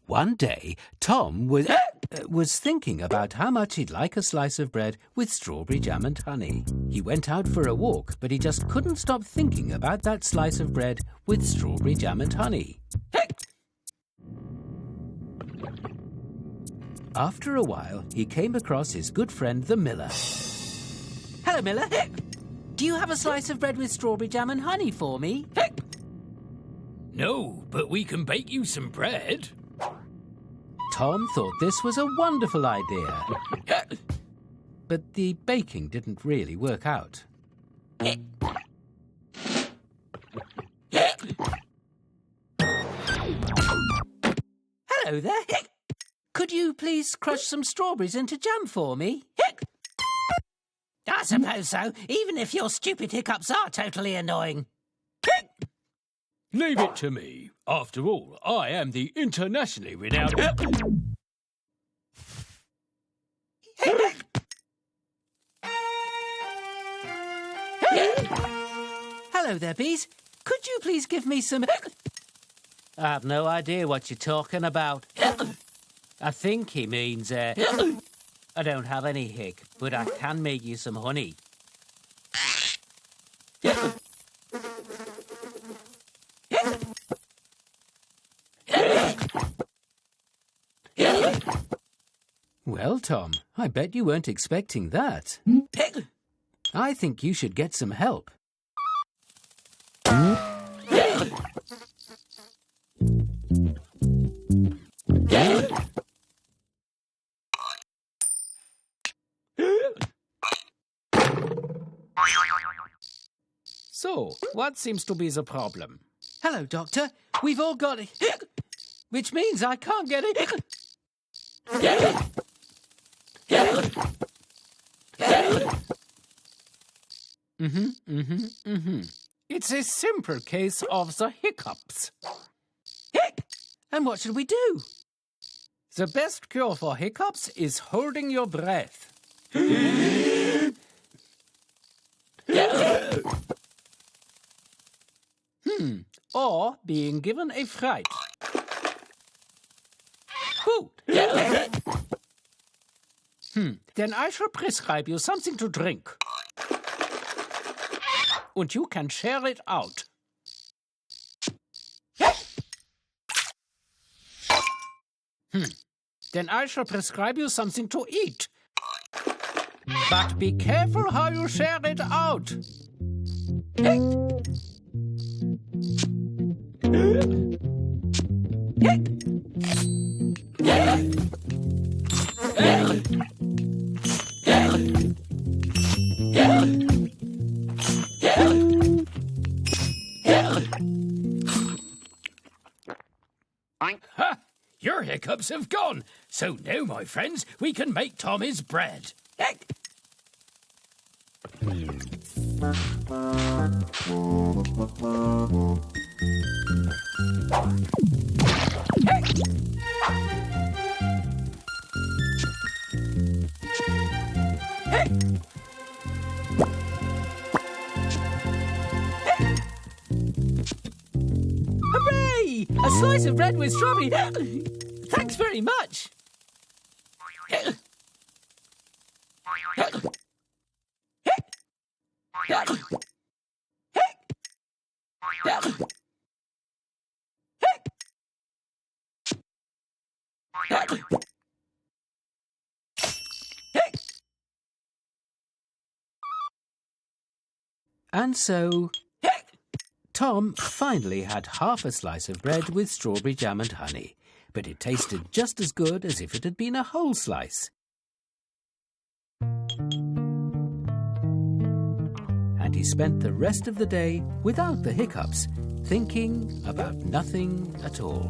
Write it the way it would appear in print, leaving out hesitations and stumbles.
One day, Tom was thinking about how much he'd like a slice of bread with strawberry jam and honey. He went out for a walk, but he just couldn't stop thinking about that slice of bread with strawberry jam and honey. After a while, he came across his good friend, the miller. Hello, Miller. Do you have a slice of bread with strawberry jam and honey for me? No, but we can bake you some bread. Tom thought this was a wonderful idea. But the baking didn't really work out. Hello there. Could you please crush some strawberries into jam for me? I suppose so, even if your stupid hiccups are totally annoying. Leave it to me. After all, I am the internationally renowned... Hello there, bees. Could you please give me some... I have no idea what you're talking about. I think he means, I don't have any hic, but I can make you some honey. Well, Tom, I bet you weren't expecting that. I think you should get some help. So, what seems to be the problem? Hello, Doctor. We've all got it. Which means I can't get it. It's a simple case of the hiccups. And what should we do? The best cure for hiccups is holding your breath. Or being given a fright. Then I shall prescribe you something to drink. And you can share it out. Then I shall prescribe you something to eat. But be careful how you share it out. Ha! Your hiccups have gone. So now, my friends, we can make Tom his bread. Hooray! A slice of bread with strawberry. Thanks very much. And so, Tom finally had half a slice of bread with strawberry jam and honey, but it tasted just as good as if it had been a whole slice. And he spent the rest of the day without the hiccups, thinking about nothing at all.